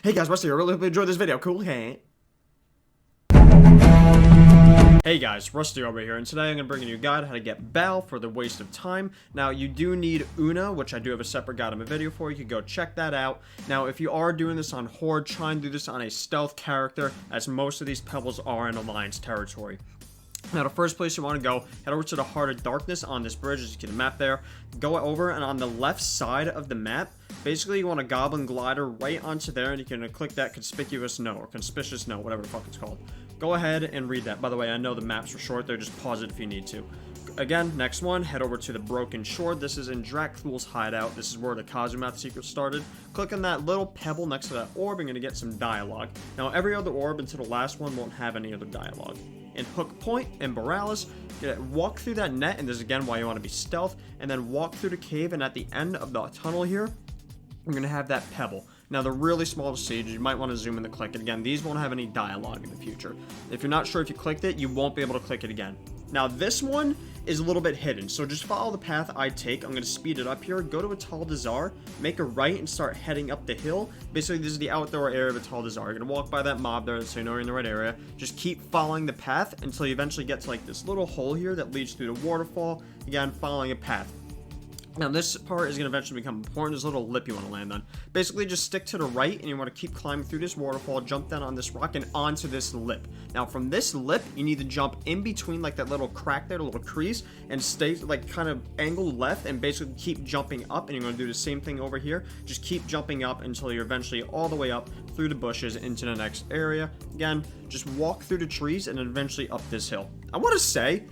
Hey guys, Rusty here. I really hope you enjoyed this video. Cool, hey. Hey guys, Rusty over here, and today I'm going to bring you a guide on how to get Baa'l for the waste of time. Now, you do need Una, which I do have a separate guide in my video for. You can go check that out. Now, if you are doing this on Horde, try and do this on a stealth character, as most of these pebbles are in Alliance territory. Now, the first place you want to go, head over to the Heart of Darkness on this bridge, as you can map there. Go over, and on the left side of the map, basically you want a goblin glider right onto there, and you can click that conspicuous no, or conspicuous no, whatever the fuck it's called. Go ahead and read that. By the way, I know the maps are short there, just pause it if you need to. Again, next one, head over to the Broken Shore. This is in Drakthul's Hideout. This is where the Kazumath secret started. Click on that little pebble next to that orb, and you're going to get some dialogue. Now, every other orb until the last one won't have any other dialogue. In Hook Point and Borealis, walk through that net, and this is again why you want to be stealth, and then walk through the cave, and at the end of the tunnel here, you're going to have that pebble. Now, they're really small to see. You might want to zoom in to click it again. These won't have any dialogue in the future. If you're not sure if you clicked it, you won't be able to click it again. Now, this one is a little bit hidden, so just follow the path I take. I'm going to speed it up here. Go to Untitled, make a right, and start heading up the hill. Basically, this is the outdoor area of Untitled. You're going to walk by that mob there, so you know you're in the right area. Just keep following the path until you eventually get to like this little hole here that leads through the waterfall. Again, following a path. Now, this part is going to eventually become important. There's a little lip you want to land on. Basically, just stick to the right, and you want to keep climbing through this waterfall, jump down on this rock, and onto this lip. Now, from this lip, you need to jump in between, like, that little crack there, the little crease, and stay, like, kind of angled left, and basically keep jumping up, and you're going to do the same thing over here. Just keep jumping up until you're eventually all the way up through the bushes into the next area. Again, just walk through the trees, and then eventually up this hill. I want to say,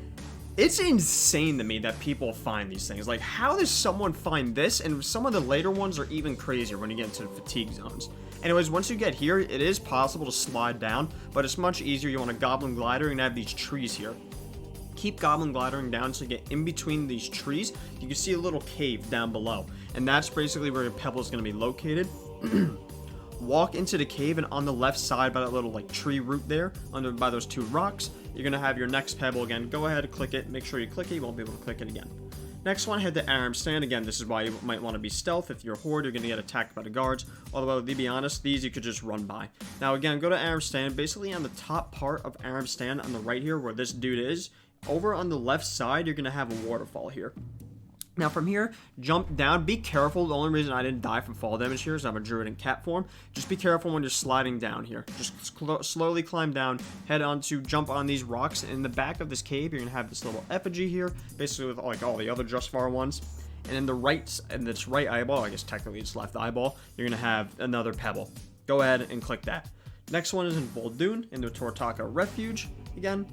it's insane to me that people find these things. Like, how does someone find this? And some of the later ones are even crazier when you get into the fatigue zones. Anyways, once you get here, it is possible to slide down, but it's much easier. You want a goblin glider and have these trees here. Keep goblin glidering down so you get in between these trees. You can see a little cave down below, and that's basically where your pebble is going to be located. Walk into the cave, and on the left side by that little like tree root there, under by those two rocks, you're going to have your next pebble. Again, go ahead and click it. Make sure you click it. You won't be able to click it again. Next one, head to Aram Stand. Again, this is why you might want to be stealth. If you're a horde, you're going to get attacked by the guards. Although, to be honest, these you could just run by. Now, again, go to Aram Stand. Basically, on the top part of Aram Stand, on the right here, where this dude is, over on the left side, you're going to have a waterfall here. Now, from here, jump down. Be careful. The only reason I didn't die from fall damage here is I'm a druid in cat form. Just be careful when you're sliding down here. Just slowly climb down. Head on to jump on these rocks. In the back of this cave, you're going to have this little effigy here, basically with like all the other Justvar ones. And in the right, and this right eyeball, I guess technically it's left eyeball, you're going to have another pebble. Go ahead and click that. Next one is in Vol'dun, in the Tortaka Refuge. Again,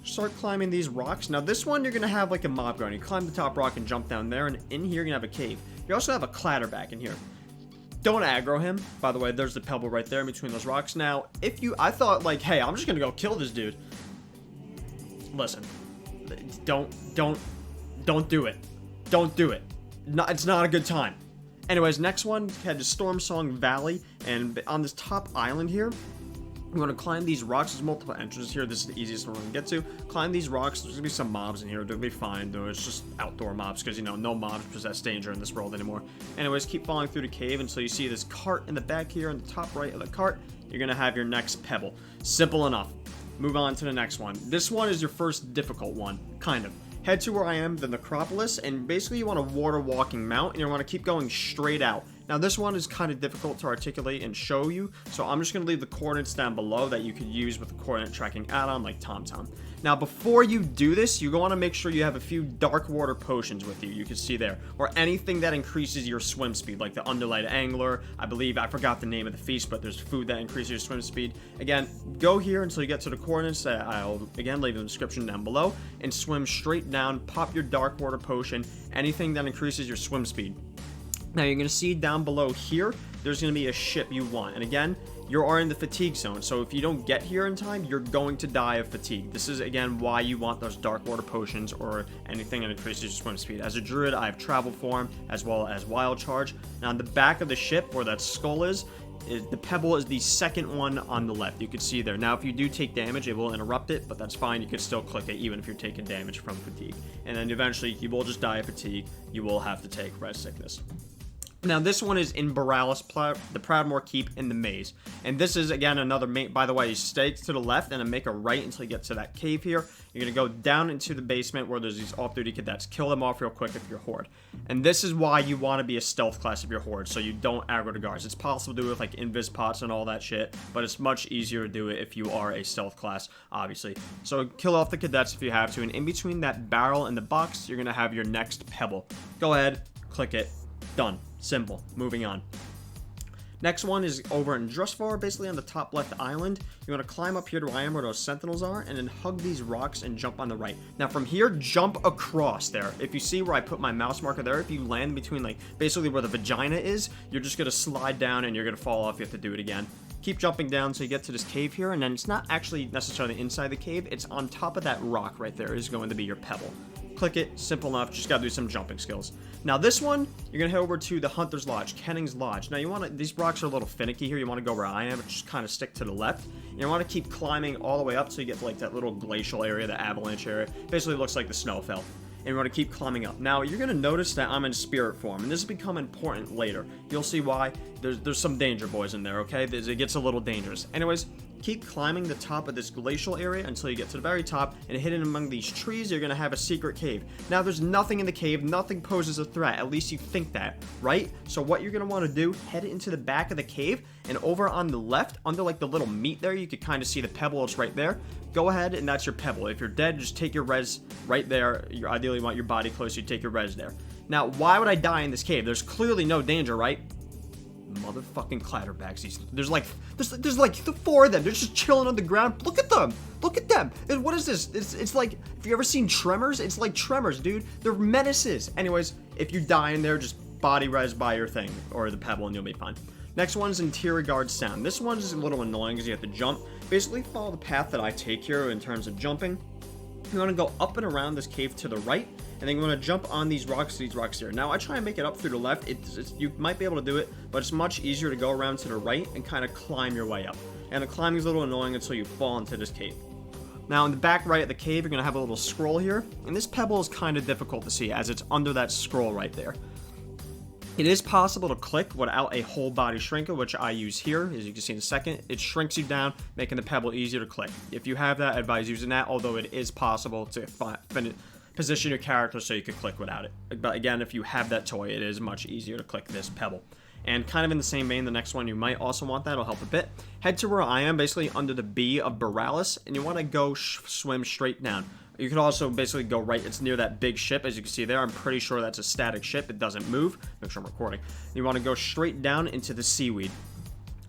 start climbing these rocks. Now, this one, you're going to have like a mob guard. You climb the top rock and jump down there, and in here, you're going to have a cave. You also have a clatterback in here. Don't aggro him. By the way, there's the pebble right there in between those rocks. Now, I thought like, hey, I'm just going to go kill this dude. Listen, don't do it. Don't do it. No, it's not a good time. Anyways, next one, head to Stormsong Valley, and on this top island here, you want to climb these rocks. There's multiple entrances here. This is the easiest one to get to. Climb these rocks. There's going to be some mobs in here. They'll be fine, though. It's just outdoor mobs because, you know, no mobs possess danger in this world anymore. Anyways, keep falling through the cave until you see this cart in the back here. On the top right of the cart, you're going to have your next pebble. Simple enough. Move on to the next one. This one is your first difficult one, kind of. Head to where I am, the Necropolis, and basically you want a water walking mount, and you want to keep going straight out. Now, this one is kind of difficult to articulate and show you, so I'm just going to leave the coordinates down below that you could use with the coordinate tracking add-on like TomTom. Now, before you do this, you want to make sure you have a few dark water potions with you. You can see there, or anything that increases your swim speed, like the Underlight Angler. I forgot the name of the feast, but there's food that increases your swim speed. Again, go here until you get to the coordinates that I'll, again, leave in the description down below, and swim straight down, pop your dark water potion, anything that increases your swim speed. Now, you're going to see down below here, there's going to be a ship you want. And again, you are in the fatigue zone. So if you don't get here in time, you're going to die of fatigue. This is, again, why you want those dark water potions or anything that increases your swim speed. As a druid, I have travel form as well as wild charge. Now, on the back of the ship, where that skull is the pebble is the second one on the left. You can see there. Now, if you do take damage, it will interrupt it, but that's fine. You can still click it even if you're taking damage from fatigue. And then eventually, you will just die of fatigue. You will have to take rest sickness. Now, this one is in Borealis, the Proudmoore Keep in the maze. And this is, again, another main. By the way, you stay to the left and then make a right until you get to that cave here. You're going to go down into the basement where there's these off-duty cadets. Kill them off real quick if you're Horde. And this is why you want to be a stealth class if you're Horde, so you don't aggro the guards. It's possible to do it with, like, invis pots and all that shit, but it's much easier to do it if you are a stealth class, obviously. So kill off the cadets if you have to. And in between that barrel and the box, you're going to have your next pebble. Go ahead, click it. Done. Simple. Moving on. Next one is over in Drusvar, basically on the top left island. You want to climb up here to where I am, where those sentinels are, and then hug these rocks and jump on the right. Now from here, jump across there. If you see where I put my mouse marker there, if you land between, like, basically where the vagina is, you're just going to slide down and you're going to fall off. You have to do it again. Keep jumping down so you get to this cave here, and then it's not actually necessarily inside the cave. It's on top of that rock right there is going to be your pebble. Click it, simple enough, just gotta do some jumping skills. Now this one, you're gonna head over to the Hunter's Lodge, Kenning's Lodge. Now you wanna, these rocks are a little finicky here, you wanna go where I am, but just kinda stick to the left. You wanna keep climbing all the way up so you get to, like, that little glacial area, the avalanche area. Basically looks like the snow fell. And you want to keep climbing up. Now, you're going to notice that I'm in spirit form, and this will become important later. You'll see why. There's some danger boys in there, okay? It gets a little dangerous. Anyways, keep climbing the top of this glacial area until you get to the very top, and hidden among these trees, you're going to have a secret cave. Now, there's nothing in the cave. Nothing poses a threat. At least you think that, right? So what you're going to want to do, head into the back of the cave, and over on the left, under, like, the little meat there, you could kind of see the pebble. It's right there. Go ahead, and that's your pebble. If you're dead, just take your res right there. You ideally want your body close, you take your res there. Now, why would I die in this cave? There's clearly no danger, right? Motherfucking clatterbags. There's like the four of them. They're just chilling on the ground. Look at them. Look at them. And what is this? It's like, have you ever seen Tremors? It's like Tremors, dude. They're menaces. Anyways, if you die in there, just body res by your thing or the pebble and you'll be fine. Next one's Interior Guard Sound. This one's a little annoying because you have to jump. Basically, follow the path that I take here in terms of jumping. You want to go up and around this cave to the right, and then you want to jump on these rocks here. Now, I try and make it up through the left. You might be able to do it, but it's much easier to go around to the right and kind of climb your way up. And the climbing is a little annoying until you fall into this cave. Now, in the back right of the cave, you're going to have a little scroll here, and this pebble is kind of difficult to see as it's under that scroll right there. It is possible to click without a whole body shrinker, which I use here, as you can see in a second. It shrinks you down, making the pebble easier to click. If you have that, I advise using that, although it is possible to position your character so you can click without it. But again, if you have that toy, it is much easier to click this pebble. And kind of in the same vein, the next one, you might also want that. It'll help a bit. Head to where I am, basically under the B of Borealis, and you want to go swim straight down. You could also basically go right. It's near that big ship, as you can see there. I'm pretty sure that's a static ship. It doesn't move. Make sure I'm recording. You want to go straight down into the seaweed.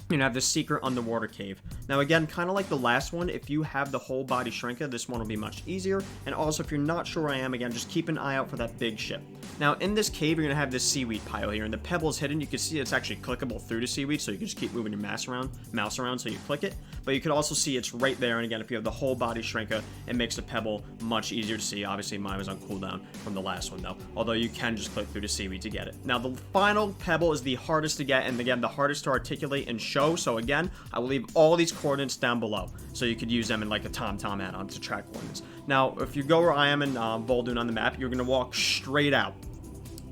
You have this secret underwater cave. Now again, kind of like the last one, if you have the whole body shrinker, this one will be much easier. And also, if you're not sure where I am, again, just keep an eye out for that big ship. Now in this cave, you're going to have this seaweed pile here, and the pebble is hidden. You can see it's actually clickable through the seaweed, so you can just keep moving your mouse around so you click it. But you can also see it's right there, and again, if you have the whole body shrinker, it makes the pebble much easier to see. Obviously, mine was on cooldown from the last one, though, although you can just click through the seaweed to get it. Now, the final pebble is the hardest to get, and again, the hardest to articulate and show, so again, I will leave all these coordinates down below, so you could use them in like a TomTom add-on to track coordinates. Now, if you go where I am in Vol'dun on the map, you're going to walk straight out.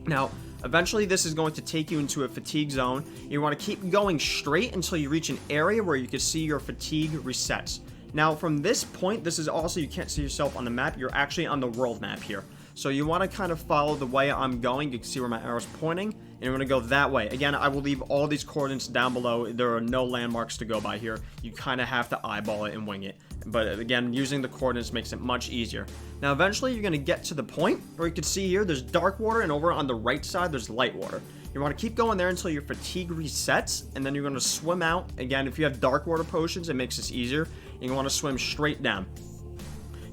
Now, eventually this is going to take you into a fatigue zone. You want to keep going straight until you reach an area where you can see your fatigue resets. Now, from this point, this is also, you can't see yourself on the map, you're actually on the world map here. So you want to kind of follow the way I'm going. You can see where my arrow's pointing, and you're going to go that way. Again, I will leave all these coordinates down below. There are no landmarks to go by here. You kind of have to eyeball it and wing it. But again, using the coordinates makes it much easier. Now, eventually, you're going to get to the point where you can see here, there's dark water, and over on the right side, there's light water. You want to keep going there until your fatigue resets, and then you're going to swim out. Again, if you have dark water potions, it makes this easier. You want to swim straight down.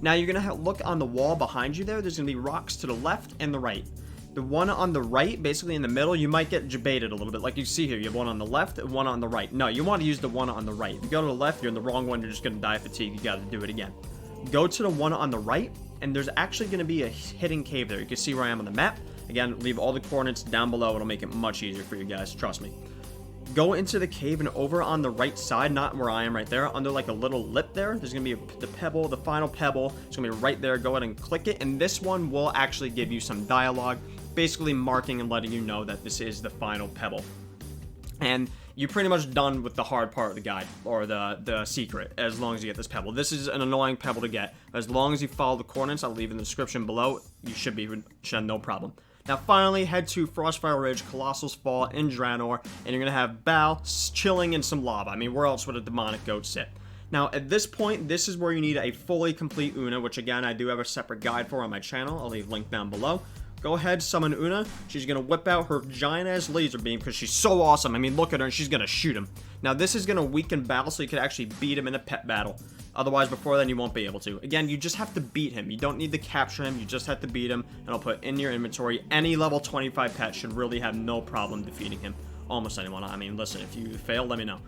Now, you're going to look on the wall behind you there. There's going to be rocks to the left and the right. The one on the right, basically in the middle, you might get debated a little bit. Like you see here, you have one on the left and one on the right. No, you want to use the one on the right. If you go to the left, you're in the wrong one. You're just going to die of fatigue. You got to do it again. Go to the one on the right, and there's actually going to be a hidden cave there. You can see where I am on the map. Again, leave all the coordinates down below. It'll make it much easier for you guys. Trust me. Go into the cave, and over on the right side, not where I am right there, under like a little lip there, there's going to be the pebble, the final pebble. It's going to be right there. Go ahead and click it, and this one will actually give you some dialogue. basically marking and letting you know that this is the final Pebble. And you're pretty much done with the hard part of the guide, or the secret, as long as you get this Pebble. This is an annoying Pebble to get. As long as you follow the coordinates, I'll leave in the description below, you should have no problem. Now finally, head to Frostfire Ridge, Colossal's Fall in Draenor, and you're going to have Baa'l chilling in some lava. I mean, where else would a demonic goat sit? Now, at this point, this is where you need a fully complete Una, which again, I do have a separate guide for on my channel. I'll leave a link down below. Go ahead, summon Una. She's going to whip out her giant-ass laser beam because she's so awesome. I mean, look at her, and she's going to shoot him. Now, this is going to weaken Baa'l so you can actually beat him in a pet battle. Otherwise, before then, you won't be able to. Again, you just have to beat him. You don't need to capture him. You just have to beat him, and I'll put in your inventory. Any level 25 pet should really have no problem defeating him. Almost anyone. I mean, listen, if you fail, let me know.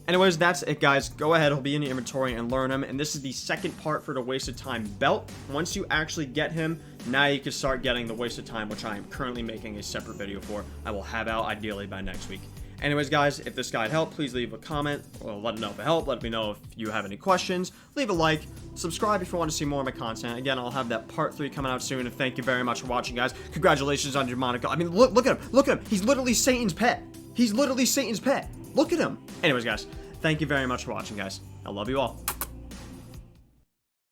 Anyways, that's it, guys. Go ahead, he'll be in your inventory and learn him. And this is the second part for the Wasted Time belt. Once you actually get him, now you can start getting the Wasted Time, which I am currently making a separate video for. I will have out ideally by next week. Anyways, guys, if this guide helped, please leave a comment, or let me know if it helped. Let me know if you have any questions. Leave a like. Subscribe if you want to see more of my content. Again, I'll have that part 3 coming out soon. And thank you very much for watching, guys. Congratulations on your Monaco. I mean, look at him. Look at him. He's literally Satan's pet. He's literally Satan's pet. Look at him. Anyways, guys, thank you very much for watching, guys. I love you all.